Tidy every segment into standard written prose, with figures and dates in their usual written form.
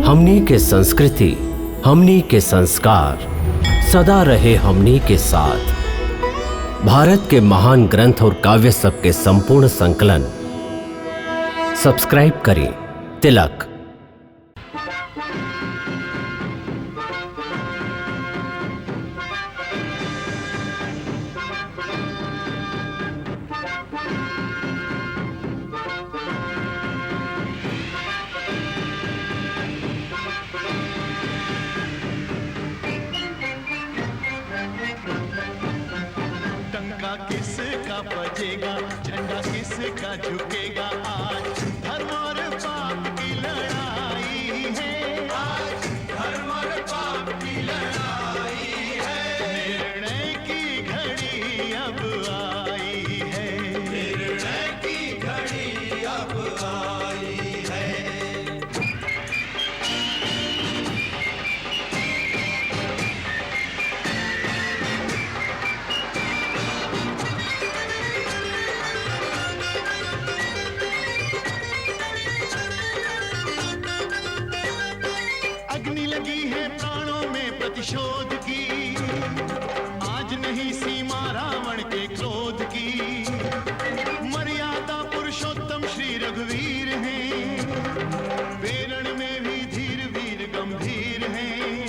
हमनी के संस्कृति, हमनी के संस्कार सदा रहे हमनी के साथ। भारत के महान ग्रंथ और काव्य सब के संपूर्ण संकलन सब्सक्राइब करें तिलक। किसका बजेगा, झंडा किसका झुकेगा, आज धर्म और पाप की लड़ाई है। आज धर्म और पाप की लड़ाई है। निर्णय की घड़ी अब आई है। निर्णय की घड़ी अब आई है। अग्नि लगी है प्राणों में प्रतिशोध की, आज नहीं सीमा रावण के क्रोध की। मर्यादा पुरुषोत्तम श्री रघुवीर हैं, वेरण में भी धीर वीर गंभीर हैं।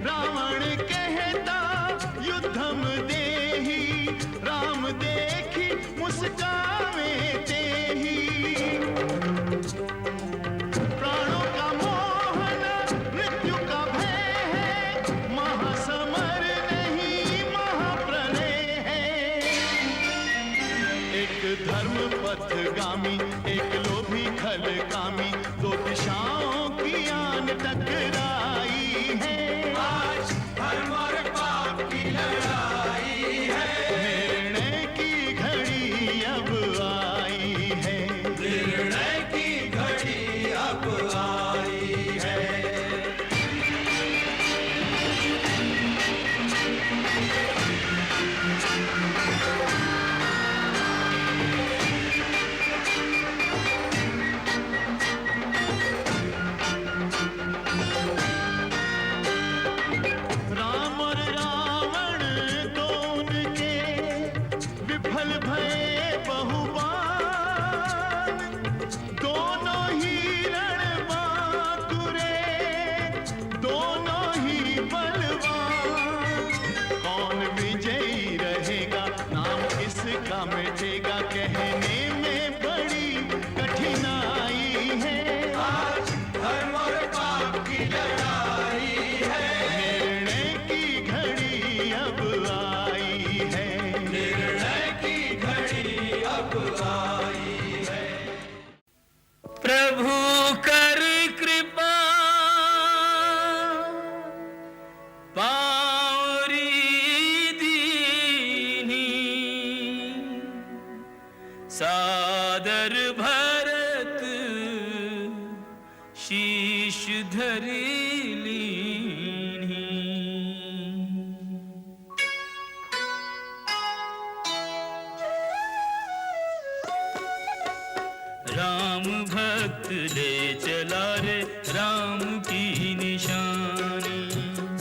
रावण कहता युद्धम देहि, राम देखी मुस्कावे तेहि। प्राणों का मोहन मृत्यु का भय है, महासमर नहीं महाप्रलय है। एक धर्म पथगामी, एक लोभी खलकामी, दो दिशाओं की आन टकराई है। आज धर्म और पाप की लड़ाई है। निर्णय की घड़ी अब आई है। निर्णय की घड़ी अब आई है। राम और रावण दोनों के विफल भये बहुबान, दोनों ही रणबांकुरे, दोनों ही बलवान। कौन विजयी रहेगा, नाम किसका मिटेगा, कहने में बड़ी कठिनाई है। आज धर्म और पाप की लड़ाई है। निर्णय की घड़ी अब आई है। निर्णय की घड़ी अब आई है। प्रभु कर कृपा पावरी दीनी, सादर भरत शीश धरी लीनी। राम भक्त ले चला रे राम की निशानी।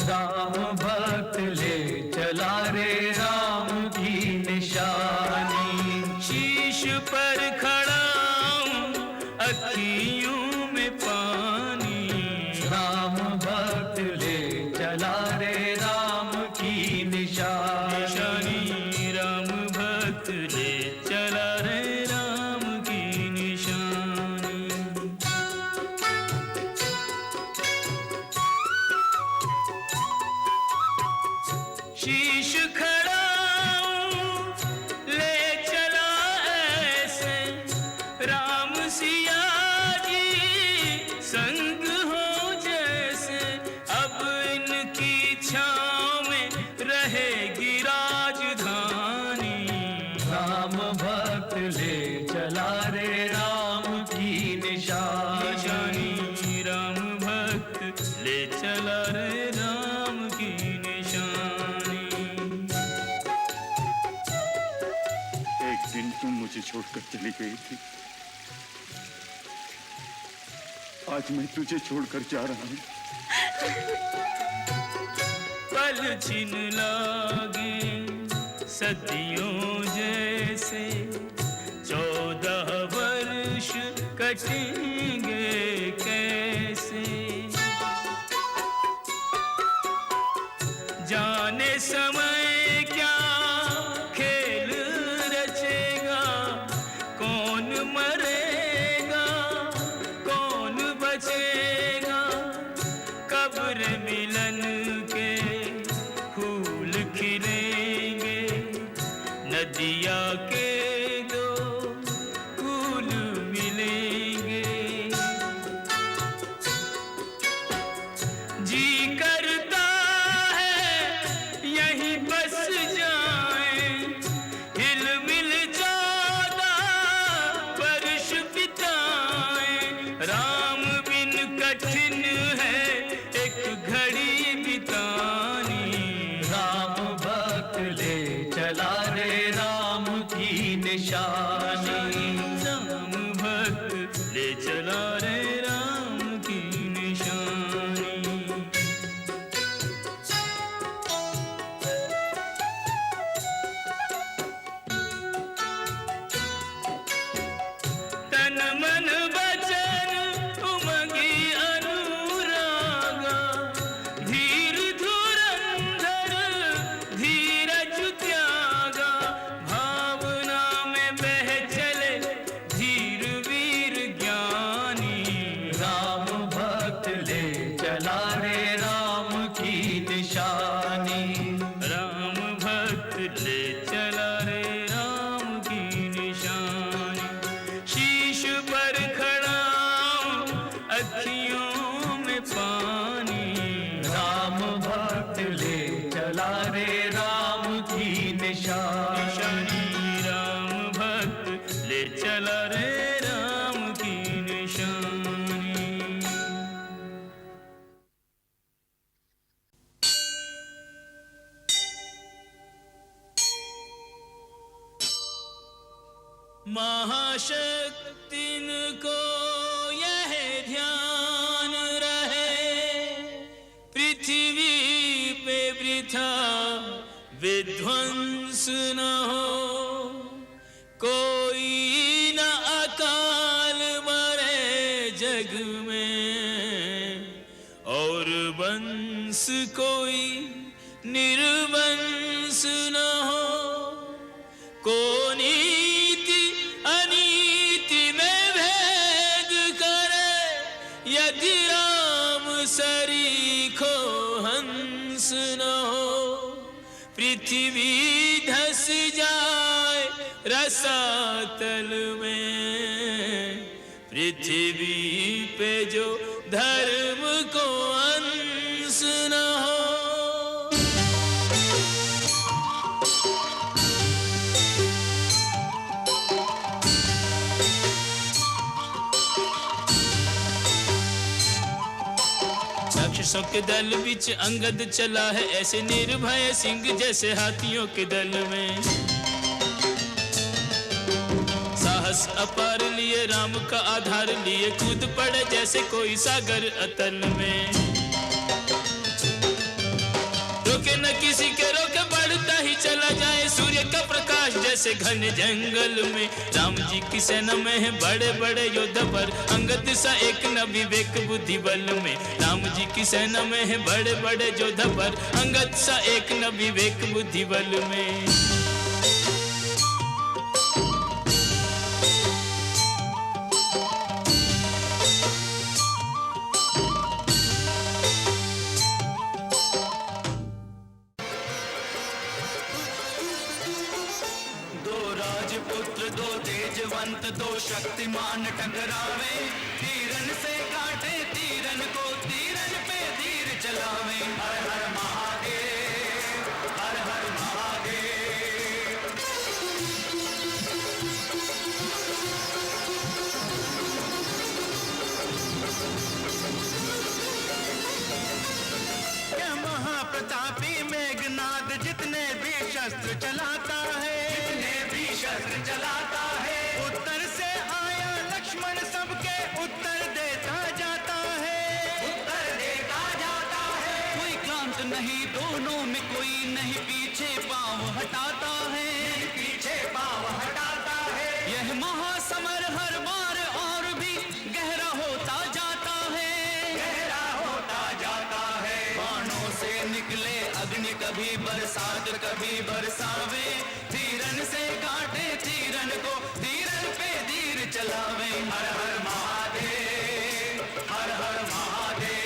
राम भक्त ले चला रे राम की निशानी। शीश पर खड़ा हूँ अखियों में पानी। राम भक्त ले चला रे राम की निशानी। राम भक्त ले चला रे राम की निशानी। शीश खड़ा ले चला ऐसे, राम सिया जी संग हो जैसे। अब इनकी छाँव में रहेगी राजधानी। राम भक्त ले चला रे राम की निशानी। राम भक्त ले चला रे राम की निशानी। एक दिन तुम मुझे छोड़कर चली गई थी, आज मैं तुझे छोड़कर जा रहा हूँ। पल छिन लागे सदियों जैसे, 14 वर्ष कटेंगे कैसे। जाने समय क्या खेल रचेगा, कौन मरेगा कौन बचेगा। कब्र मिलन के फूल खिलेंगे, नदिया के दो फूल मिलेंगे। जी करता है यहीं बस जाएं, हिल मिल 14 वर्ष बिताएं। राम बिन कठिन है एक घड़ी बितानी। राम भक्त ले चला रे राम की निशानी। राम भक्त ले चला रे राम की निशानी। तन मन वचन उमंगी अनुरागा, धीर धुरंधर धीरज त्यागा। भावना में बह चले धीर वीर ज्ञानी। राम भक्त ले चला रे राम की निशानी। राम भक्त ले चला रे राम की निशानी। शीश पर खड़ा हूं, अखियों में पानी। राम भक्त ले चला रे राम की निशानी। निशानी राम भक्त ले चला रे राम की निशानी। महाशक्तिन को यह ध्यान रहे, पृथ्वी पे वृथा विध्वंस न हो। कोई न अकाल मरे जग में, और वंश कोई निर्वंश न हो। को नीति अनीति में भेद करे, यदि राम सरीखो हंस न हो। पृथ्वी धस जाए रसातल में, पृथ्वी पे जो धर्म को अंश न हो। राक्षसों के दल बीच अंगद चला है, ऐसे निर्भय सिंह जैसे हाथियों के दल में। साहस अपार लिए राम का आधार लिए, कूद पड़े जैसे कोई सागर अतल में। रोके न किसी के रोके, बढ़ता ही चला जाए सूर्य का प्रकाश जैसे घन जंगल में। राम जी की सेना में है बड़े बड़े योद्धा, पर अंगद सा एक न विवेक बुद्धि बल में। राम जी की सेना में है बड़े बड़े योद्धा, पर अंगद सा एक न विवेक बुद्धि बल में। दो तेजवंत दो शक्तिमान टकरावे, तीरन से काटे तीरन को, तीरन पे तीर चलावे। हर हर महादेव, हर हर महादेव। क्या महाप्रतापी मेघनाद जितने भी शस्त्र चलाता है, शस्त्र चलाता है। उत्तर से आया लक्ष्मण सबके उत्तर देता जाता नहीं दोनों में कोई नहीं पीछे पाँव हटाता है, पीछे पाँव हटाता है। यह महासमर हर बार और भी गहरा होता जाता है, गहरा होता जाता है। बाणों से निकले अग्नि कभी बरसात कभी बरसावे, तीरन से काटे तीरन को तीरन पे तीर चलावे। हर हर महादेव, हर हर महादेव।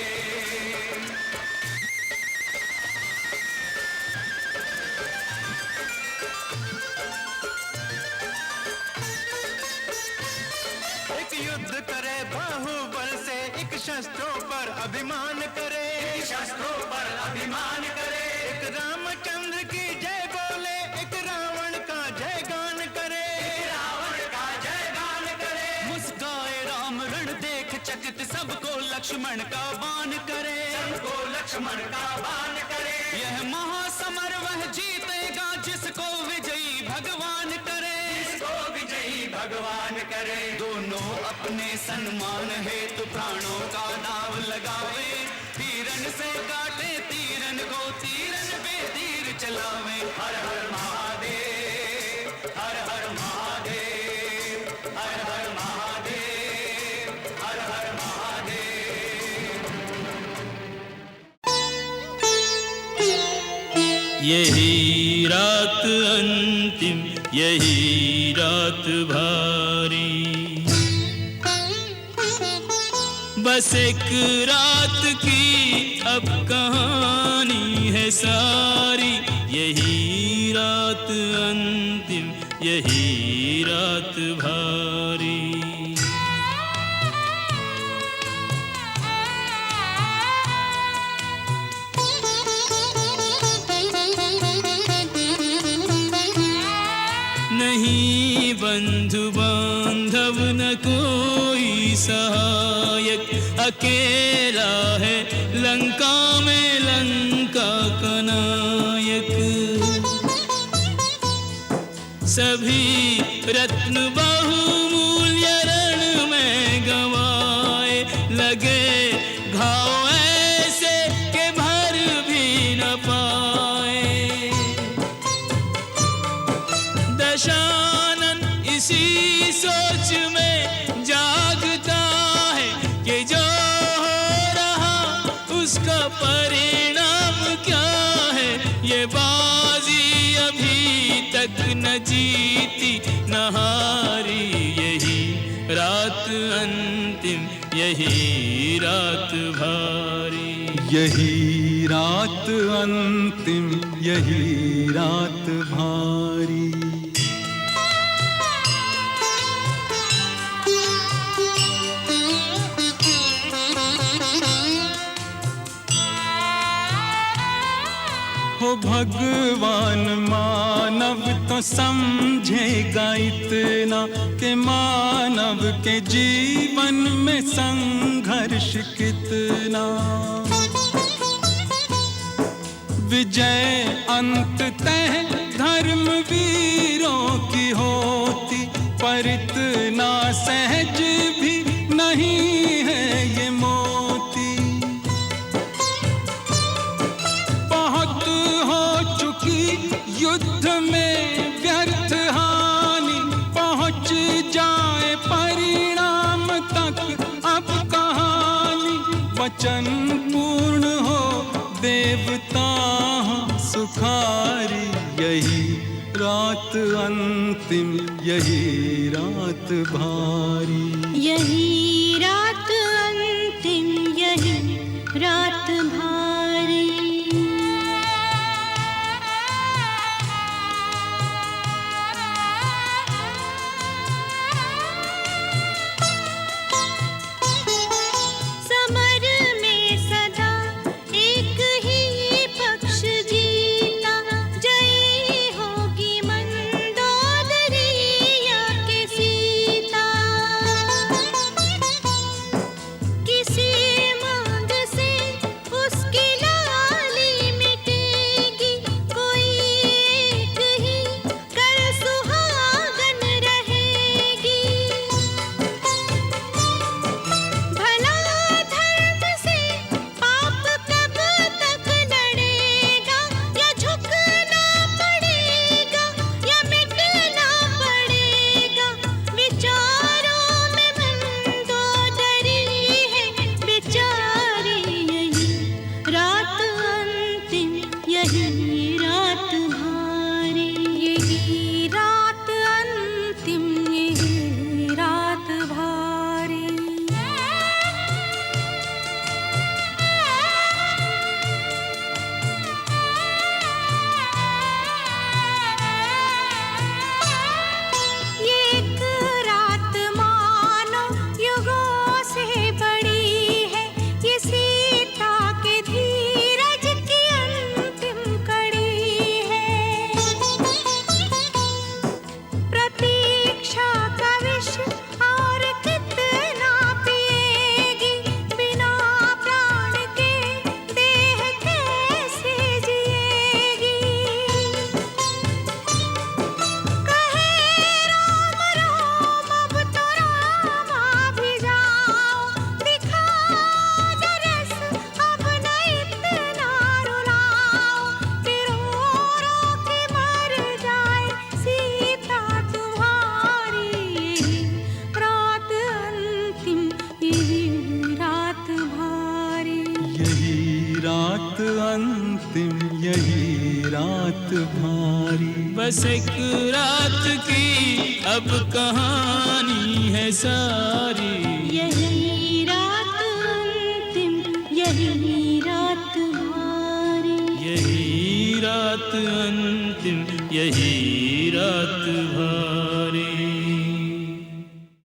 एक युद्ध करे बाहुबल से, एक शस्त्रों पर अभिमान करे, एक शस्त्रों पर अभिमान करे। एक रामचंद्र की जय बोले, एक रावण का जय गान करे, एक रावण का जय गान करे। मुस्काए राम रण देख चकित, सबको लक्ष्मण का बाण करे, सबको लक्ष्मण का बाण करे। यह महासमर वह जीतेगा जिसको विजयी भगवान करे, जिसको विजयी भगवान करे। दोनों अपने सन्मान हेतु प्राणों का दाव लगावे, तीरन से काटे तीरन को तीरन पे तीर चलावे। हर हर महादेव, हर हर महादेव, हर हर महादेव, हर हर महादेव। यही रात अंतिम, यही रात भारी, बस एक रात की अब कहानी है सारी। यही रात अंतिम, यही रात भारी। नहीं बंधु बांधव न कोई सहायक, अकेला है लंका में लंका का नायक। सभी रत्न बहुमूल्य रण में गंवाए, लगे घाव ऐसे के भर भी न पाए। दशानन इसी सोच में जागता है कि जो हो रहा उसका परिणाम क्या है। ये बाजी अभी तक न जीती न हारी, यही रात अंतिम, यही रात भारी। यही रात अंतिम, यही रात भारी। हो भगवान मानव तो समझेगा इतना कि मानव के जीवन में संघर्ष कितना। विजय अंततः धर्मवीरों की होती, पर इतना सहज भी नहीं है ये मोती। बहुत हो चुकी युद्ध में व्यर्थ हानि, पहुंच जाए परिणाम तक अब कहानी। वचन पूर्ण हो देवता सुखारी, यही रात अंतिम, यही रात भारी। यही रात अंतिम, यही रात भारी। समर में सदा एक ही पक्ष जीता, जय होगी मंदोदरी या के सीता। रात भारी। बस एक रात की अब कहानी है सारी। यही रात अंतिम, यही रात भारी। यही रात अंतिम, यही रात भारी।